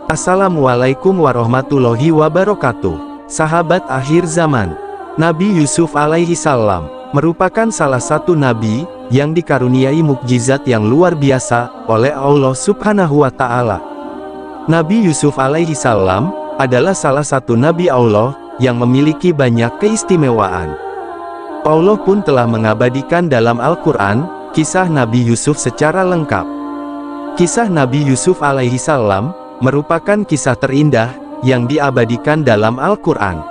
Assalamualaikum warahmatullahi wabarakatuh. Sahabat akhir zaman, Nabi Yusuf alaihi salam merupakan salah satu nabi yang dikaruniai mukjizat yang luar biasa oleh Allah Subhanahu wa Ta'ala. Nabi Yusuf alaihi salam adalah salah satu nabi Allah yang memiliki banyak keistimewaan. Allah pun telah mengabadikan dalam Al-Quran kisah Nabi Yusuf secara lengkap. Kisah Nabi Yusuf alaihi salam merupakan kisah terindah yang diabadikan dalam Al-Quran.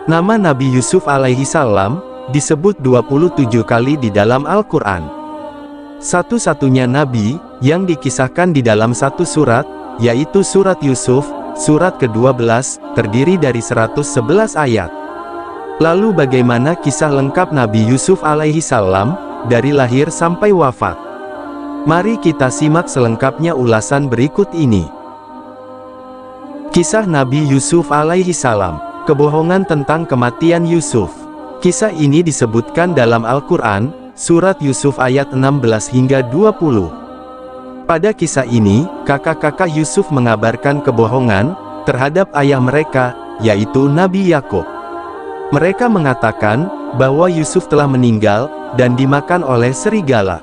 Nama Nabi Yusuf alaihi salam disebut 27 kali di dalam Al-Quran. Satu-satunya nabi yang dikisahkan di dalam satu surat, yaitu surat Yusuf, surat ke-12, terdiri dari 111 ayat. Lalu bagaimana kisah lengkap Nabi Yusuf alaihi salam dari lahir sampai wafat? Mari kita simak selengkapnya ulasan berikut ini. Kisah Nabi Yusuf alaihi salam, kebohongan tentang kematian Yusuf. Kisah ini disebutkan dalam Al-Quran, surat Yusuf ayat 16 hingga 20. Pada kisah ini, kakak-kakak Yusuf mengabarkan kebohongan terhadap ayah mereka, yaitu Nabi Yakub. Mereka mengatakan bahwa Yusuf telah meninggal dan dimakan oleh serigala.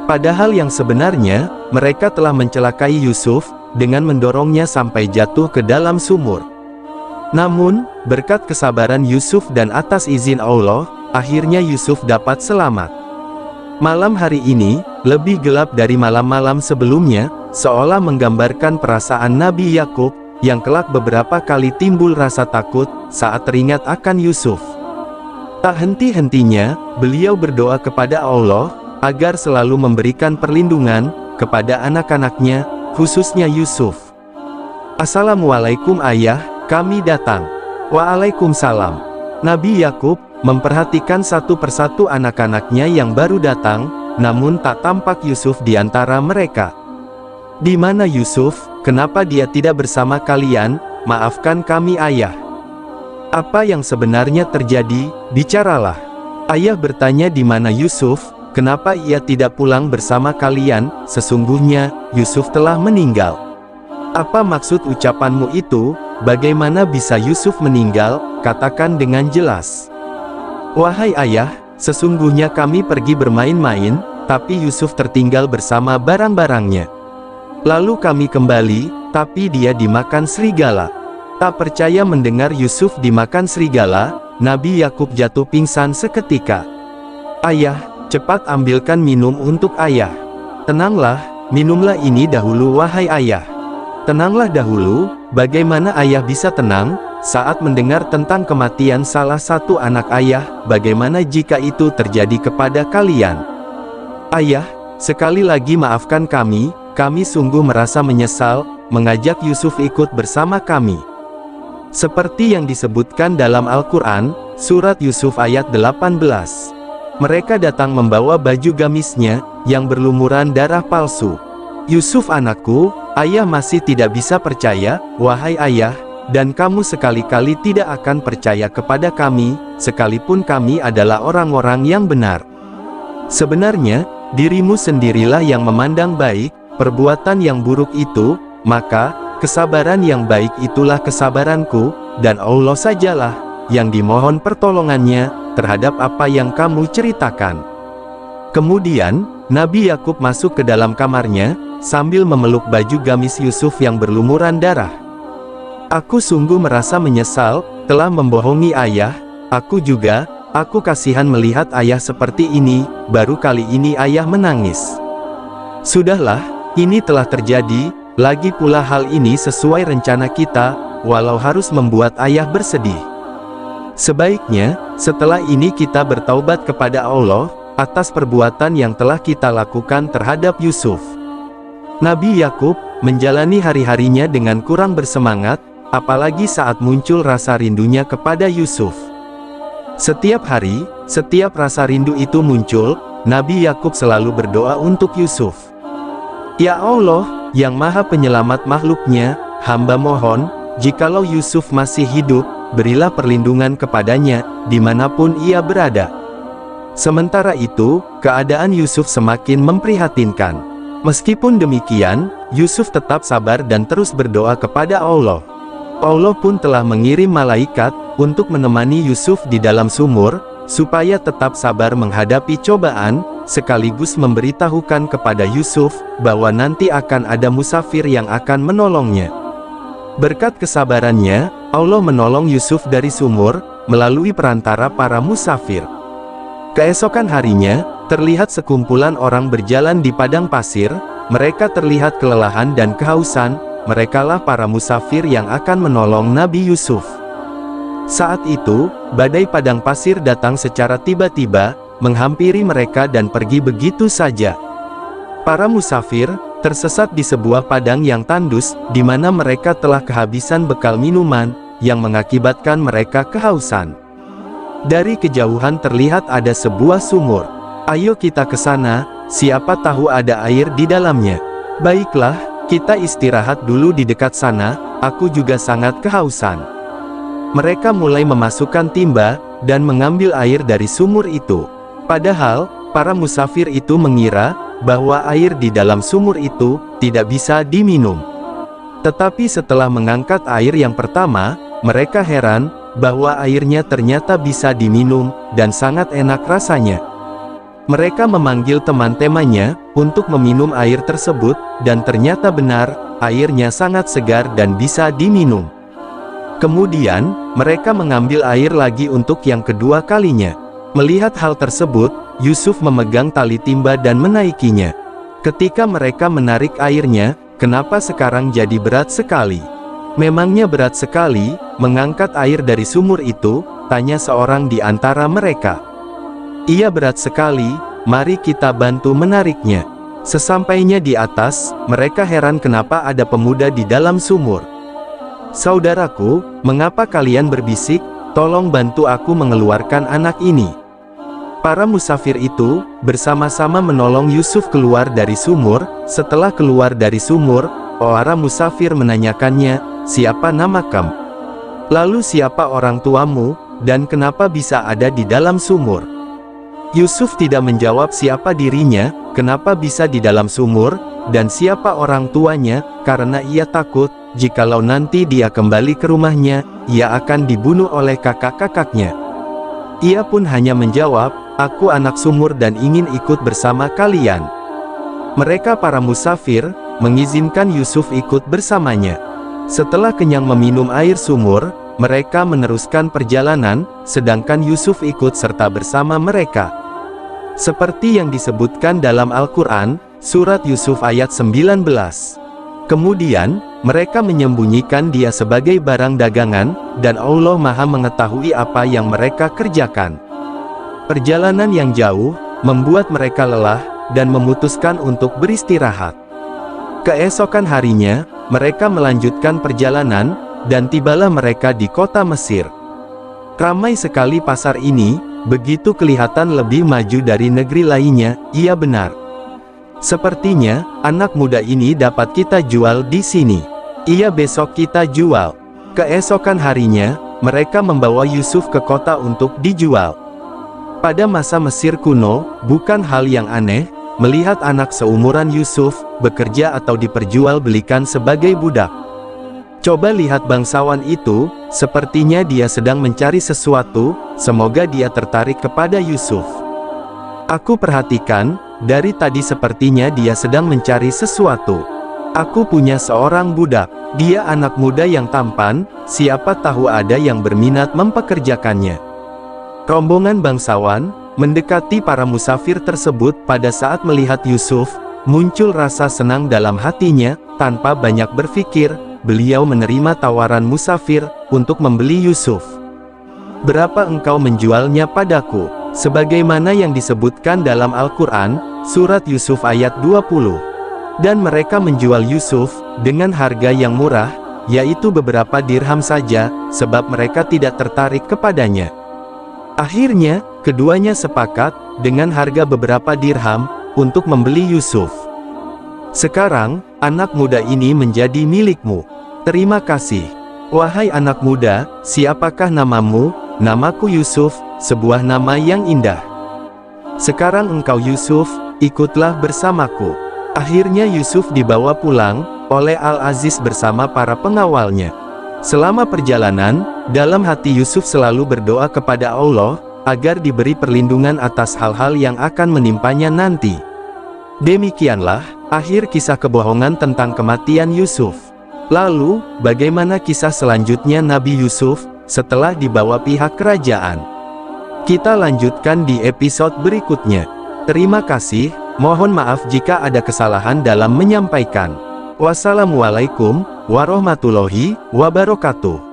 Padahal yang sebenarnya, mereka telah mencelakai Yusuf dengan mendorongnya sampai jatuh ke dalam sumur. Namun, berkat kesabaran Yusuf dan atas izin Allah, akhirnya Yusuf dapat selamat. Malam hari ini, lebih gelap dari malam-malam sebelumnya, seolah menggambarkan perasaan Nabi Yakub, yang kelak beberapa kali timbul rasa takut, saat teringat akan Yusuf. Tak henti-hentinya, beliau berdoa kepada Allah, agar selalu memberikan perlindungan, kepada anak-anaknya, khususnya Yusuf. Assalamualaikum ayah, kami datang. Waalaikumsalam. Nabi Yakub memperhatikan satu persatu anak-anaknya yang baru datang, namun tak tampak Yusuf di antara mereka. Di mana Yusuf? Kenapa dia tidak bersama kalian? Maafkan kami ayah. Apa yang sebenarnya terjadi? Bicaralah. Ayah bertanya di mana Yusuf? Kenapa ia tidak pulang bersama kalian? Sesungguhnya, Yusuf telah meninggal. Apa maksud ucapanmu itu? Bagaimana bisa Yusuf meninggal? Katakan dengan jelas. Wahai ayah, sesungguhnya kami pergi bermain-main, tapi Yusuf tertinggal bersama barang-barangnya. Lalu kami kembali, tapi dia dimakan serigala. Tak percaya mendengar Yusuf dimakan serigala, Nabi Yakub jatuh pingsan seketika. Ayah, cepat ambilkan minum untuk ayah. Tenanglah, minumlah ini dahulu wahai ayah. Tenanglah dahulu. Bagaimana ayah bisa tenang saat mendengar tentang kematian salah satu anak ayah? Bagaimana jika itu terjadi kepada kalian? Ayah, sekali lagi maafkan kami sungguh merasa menyesal mengajak Yusuf ikut bersama kami. Seperti yang disebutkan dalam Al-Quran, surat Yusuf ayat 18. Mereka datang membawa baju gamisnya, yang berlumuran darah palsu. Yusuf anakku, ayah masih tidak bisa percaya, wahai ayah, dan kamu sekali-kali tidak akan percaya kepada kami, sekalipun kami adalah orang-orang yang benar. Sebenarnya, dirimu sendirilah yang memandang baik, perbuatan yang buruk itu, maka, kesabaran yang baik itulah kesabaranku, dan Allah sajalah, yang dimohon pertolongannya, terhadap apa yang kamu ceritakan. Kemudian, Nabi Yakub masuk ke dalam kamarnya, sambil memeluk baju gamis Yusuf yang berlumuran darah. Aku sungguh merasa menyesal, telah membohongi ayah, aku kasihan melihat ayah seperti ini, baru kali ini ayah menangis. Sudahlah, ini telah terjadi, lagi pula hal ini sesuai rencana kita, walau harus membuat ayah bersedih. Sebaiknya, setelah ini kita bertaubat kepada Allah, atas perbuatan yang telah kita lakukan terhadap Yusuf. Nabi Yakub menjalani hari-harinya dengan kurang bersemangat, apalagi saat muncul rasa rindunya kepada Yusuf. Setiap hari, setiap rasa rindu itu muncul, Nabi Yakub selalu berdoa untuk Yusuf. Ya Allah, yang maha penyelamat makhluknya, hamba mohon, jikalau Yusuf masih hidup, berilah perlindungan kepadanya, dimanapun ia berada. Sementara itu, keadaan Yusuf semakin memprihatinkan. Meskipun demikian, Yusuf tetap sabar dan terus berdoa kepada Allah. Allah pun telah mengirim malaikat untuk menemani Yusuf di dalam sumur, supaya tetap sabar menghadapi cobaan, sekaligus memberitahukan kepada Yusuf bahwa nanti akan ada musafir yang akan menolongnya. Berkat kesabarannya, Allah menolong Yusuf dari sumur, melalui perantara para musafir. Keesokan harinya, terlihat sekumpulan orang berjalan di padang pasir, mereka terlihat kelelahan dan kehausan, merekalah para musafir yang akan menolong Nabi Yusuf. Saat itu, badai padang pasir datang secara tiba-tiba, menghampiri mereka dan pergi begitu saja. Para musafir tersesat di sebuah padang yang tandus, di mana mereka telah kehabisan bekal minuman, yang mengakibatkan mereka kehausan. Dari kejauhan terlihat ada sebuah sumur. Ayo kita ke sana, siapa tahu ada air di dalamnya. Baiklah, kita istirahat dulu di dekat sana, aku juga sangat kehausan. Mereka mulai memasukkan timba, dan mengambil air dari sumur itu. Padahal, para musafir itu mengira, bahwa air di dalam sumur itu, tidak bisa diminum. Tetapi setelah mengangkat air yang pertama, mereka heran, bahwa airnya ternyata bisa diminum, dan sangat enak rasanya. Mereka memanggil teman-temannya, untuk meminum air tersebut, dan ternyata benar, airnya sangat segar dan bisa diminum. Kemudian, mereka mengambil air lagi untuk yang kedua kalinya. Melihat hal tersebut, Yusuf memegang tali timba dan menaikinya. Ketika mereka menarik airnya, kenapa sekarang jadi berat sekali? Memangnya berat sekali, mengangkat air dari sumur itu, tanya seorang di antara mereka. Iya berat sekali, mari kita bantu menariknya. Sesampainya di atas, mereka heran kenapa ada pemuda di dalam sumur. Saudaraku, mengapa kalian berbisik, tolong bantu aku mengeluarkan anak ini. Para musafir itu, bersama-sama menolong Yusuf keluar dari sumur. Setelah keluar dari sumur, para musafir menanyakannya, siapa nama kamu? Lalu siapa orang tuamu, dan kenapa bisa ada di dalam sumur? Yusuf tidak menjawab siapa dirinya, kenapa bisa di dalam sumur, dan siapa orang tuanya, karena ia takut, jikalau nanti dia kembali ke rumahnya, ia akan dibunuh oleh kakak-kakaknya. Ia pun hanya menjawab, aku anak sumur dan ingin ikut bersama kalian. Mereka para musafir, mengizinkan Yusuf ikut bersamanya. Setelah kenyang meminum air sumur, mereka meneruskan perjalanan, sedangkan Yusuf ikut serta bersama mereka. Seperti yang disebutkan dalam Al-Quran, surat Yusuf ayat 19. Kemudian, mereka menyembunyikan dia sebagai barang dagangan, dan Allah Maha mengetahui apa yang mereka kerjakan. Perjalanan yang jauh, membuat mereka lelah, dan memutuskan untuk beristirahat. Keesokan harinya, mereka melanjutkan perjalanan, dan tibalah mereka di kota Mesir. Ramai sekali pasar ini, begitu kelihatan lebih maju dari negeri lainnya, iya benar. Sepertinya, anak muda ini dapat kita jual di sini. Iya besok kita jual. Keesokan harinya, mereka membawa Yusuf ke kota untuk dijual. Pada masa Mesir kuno, bukan hal yang aneh, melihat anak seumuran Yusuf, bekerja atau diperjualbelikan sebagai budak. Coba lihat bangsawan itu, sepertinya dia sedang mencari sesuatu, semoga dia tertarik kepada Yusuf. Aku perhatikan, dari tadi sepertinya dia sedang mencari sesuatu. Aku punya seorang budak, dia anak muda yang tampan, siapa tahu ada yang berminat mempekerjakannya. Rombongan bangsawan, mendekati para musafir tersebut pada saat melihat Yusuf, muncul rasa senang dalam hatinya, tanpa banyak berpikir, beliau menerima tawaran musafir, untuk membeli Yusuf. Berapa engkau menjualnya padaku? Sebagaimana yang disebutkan dalam Al-Quran, surat Yusuf ayat 20. Dan mereka menjual Yusuf, dengan harga yang murah, yaitu beberapa dirham saja, sebab mereka tidak tertarik kepadanya. Akhirnya, keduanya sepakat, dengan harga beberapa dirham, untuk membeli Yusuf. Sekarang, anak muda ini menjadi milikmu. Terima kasih. Wahai anak muda, siapakah namamu? Namaku Yusuf, sebuah nama yang indah. Sekarang engkau Yusuf, ikutlah bersamaku. Akhirnya Yusuf dibawa pulang oleh Al-Aziz bersama para pengawalnya. Selama perjalanan, dalam hati Yusuf selalu berdoa kepada Allah agar diberi perlindungan atas hal-hal yang akan menimpanya nanti. Demikianlah akhir kisah kebohongan tentang kematian Yusuf. Lalu, bagaimana kisah selanjutnya Nabi Yusuf setelah dibawa pihak kerajaan? Kita lanjutkan di episode berikutnya. Terima kasih, mohon maaf jika ada kesalahan dalam menyampaikan. Wassalamualaikum warahmatullahi wabarakatuh.